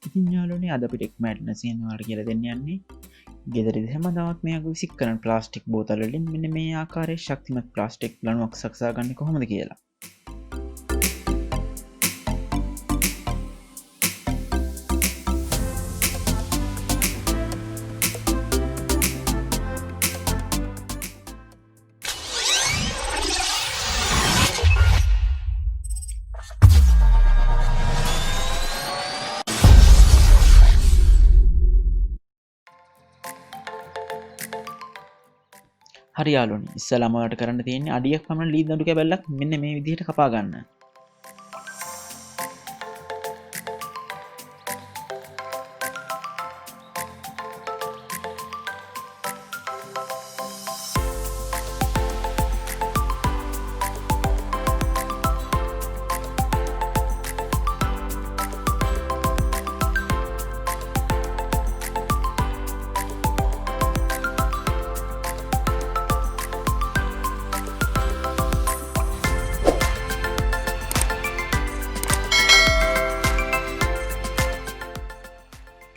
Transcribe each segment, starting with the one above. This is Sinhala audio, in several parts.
ඉතින් යාළුවනේ අද අපිට මැඩ්නස් කියනවාට කියලා දෙන්න යන්නේ ගෙදරදි හැමදාමත් මේ අග විසික් කරන ප්ලාස්ටික් බෝතල් වලින් මෙන්න මේ ආකාරයේ ශක්තිමත් ප්ලාස්ටික් ලණුවක් සකසා ගන්න කොහොමද කියලා. හරි යාළුවනේ ඉස්සෙල්ලාම ඔයාලට කරන්න තියෙන්නේ අඩියක් පමණ ලී දඬු කැබැල්ලක් මෙන්න මේ විදිහට කපා ගන්න.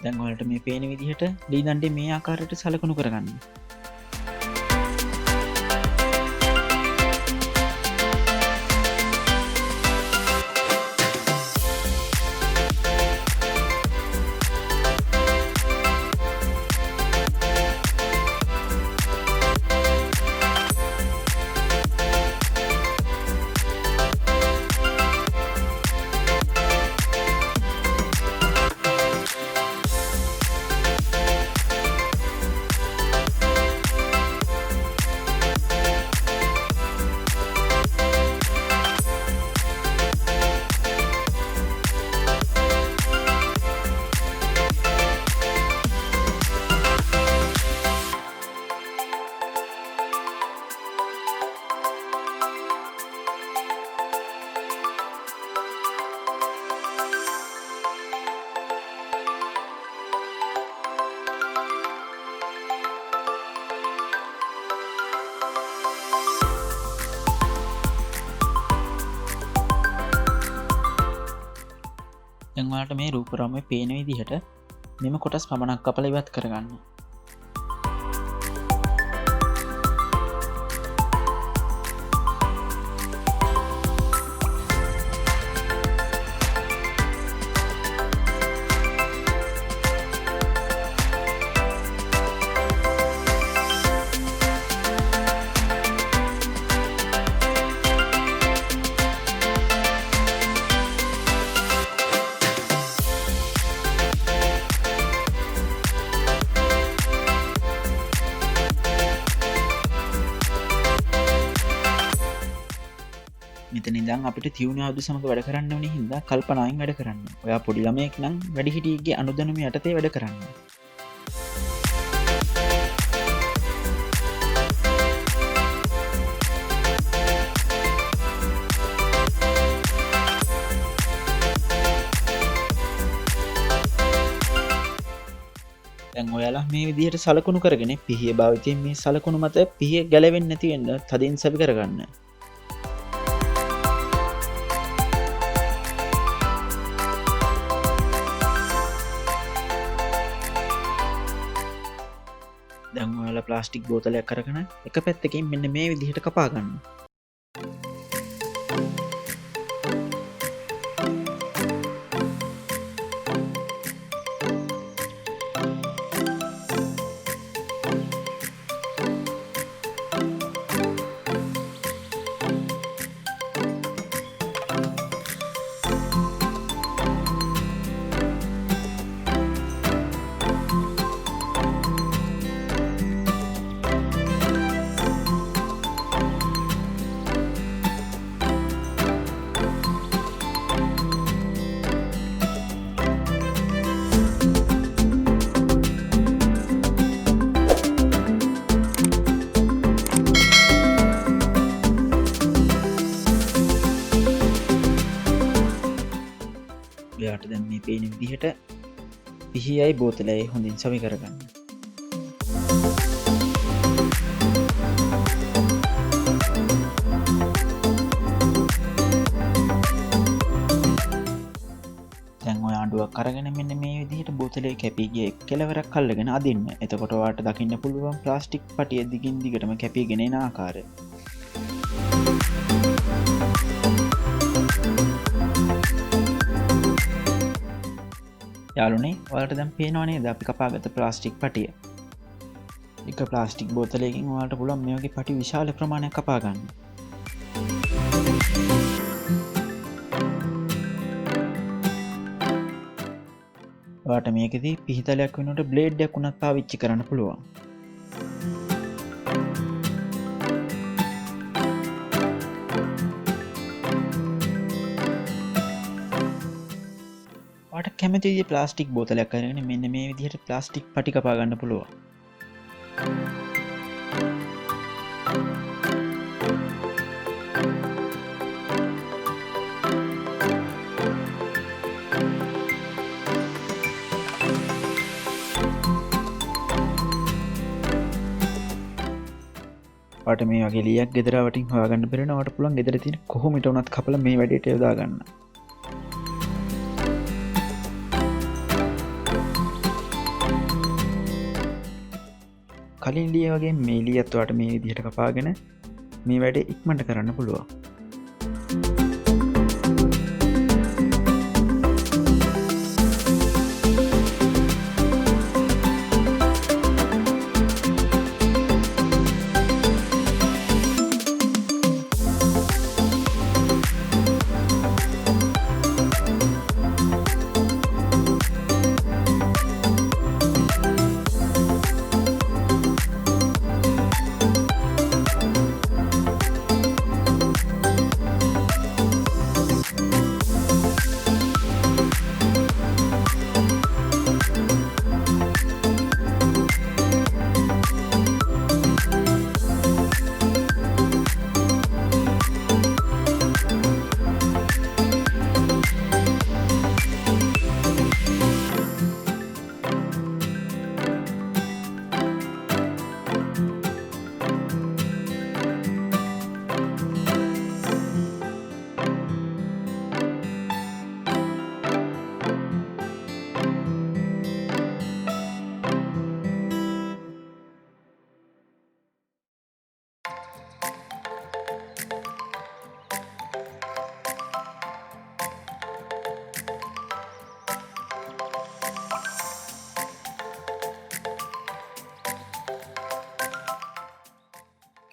දැන් ඔයාලට මේ පේන විදිහට ලී දණ්ඩේ මේ ආකාරයට සලකුණු කරගන්න. දැන් ඔයාලට මේ රූපරාමයේ පේන විදිහට මෙම කොටස් පමණක් කපලා ඉවත් කරගන්න. මෙතන ඉඳන් අපිට තියුණු ආයුධ සමග වැඩ කරන්න ඕනේ හින්දා කල්පනාවෙන් වැඩ කරන්න. ඔයා පොඩි ළමයෙක් නම් වැඩිහිටියෙක්ගේ අනුදැනුම යටතේ වැඩ කරන්න. දැන් ඔයාලා මේ විදිහට සලකුණු කරගෙන පිහිය භාවිතයෙන් මේ සලකුණු මත පිහිය ගැලවෙන්නේ නැති වෙන්න තදින් සවි කරගන්න. දැන් ඔයාලා ප්ලාස්ටික් බෝතලයක් අරගෙන එක පැත්තකින් මෙන්න මේ විදිහට කපා ගන්න. ඔයාට දැන් මේ පේන විදිහට පිහියයි බෝතලයයි හොඳින් සවි කරගන්න. දැන් ඔය ආණ්ඩුව පොලුවක් අරගෙන මෙන්න මේ විදිහට බෝතලේ කැපී ගිය කෙලවරක් අල්ලගෙන අදින්න. එතකොට ඔයාට දකින්න පුළුවන් ප්ලාස්ටික් පටිය දිගින් දිගටම කැපීගෙන එන ආකාරය. යාළුවනේ ඔයාලට දැන් පේනවා නේද අපි කපාගත්ත ප්ලාස්ටික් පටිය. එක ප්ලාස්ටික් බෝතලයකින් ඔයාලට පුළුවන් මේ වගේ පටි විශාල ප්‍රමාණයක් කපා ගන්න. ඔයාට මේකෙදී පිහිතලයක් වෙනුවට බ්ලේඩ් එකක් උනත් පාවිච්චි කරන්න පුළුවන්. ඔයාට කැමති විදිහේ ප්ලාස්ටික් බෝතලයක් අරගෙන මෙන්න මේ විදිහට ප්ලාස්ටික් පටි කපා ගන්න පුළුවන්. වට මේ වගේ ලියක් ගෙදරවටින් හොයාගන්න පෙරෙනවට පුළුවන් ගෙදර තියෙන කොහොමට උනත් කපලා මේ වැඩේට යොදා ගන්න. කලින් ලිය වගේ මේ ලියත් ඔයාට මේ විදිහට කපාගෙන මේ වැඩේ ඉක්මනට කරන්න පුළුවන්.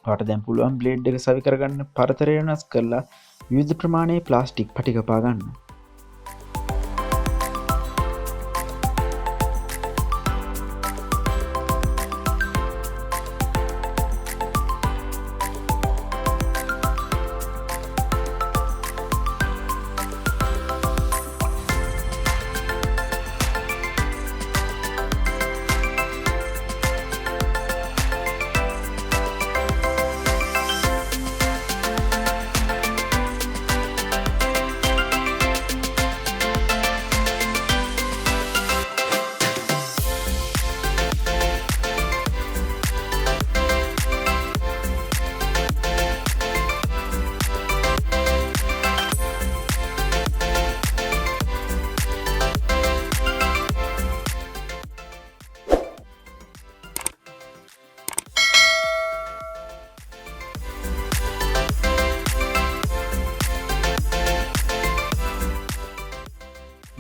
වට දැන් පුළුවන් බ්ලේඩ් එක සවි කරගන්න පරතරය වෙනස් කරලා විවිධ ප්‍රමාණයේ ප්ලාස්ටික් පටි කපා ගන්න.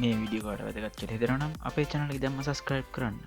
මේ වීඩියෝ කාට වැදගත් කියලා හිතනවා නම් අපේ channel එක දැම්ම subscribe කරන්න.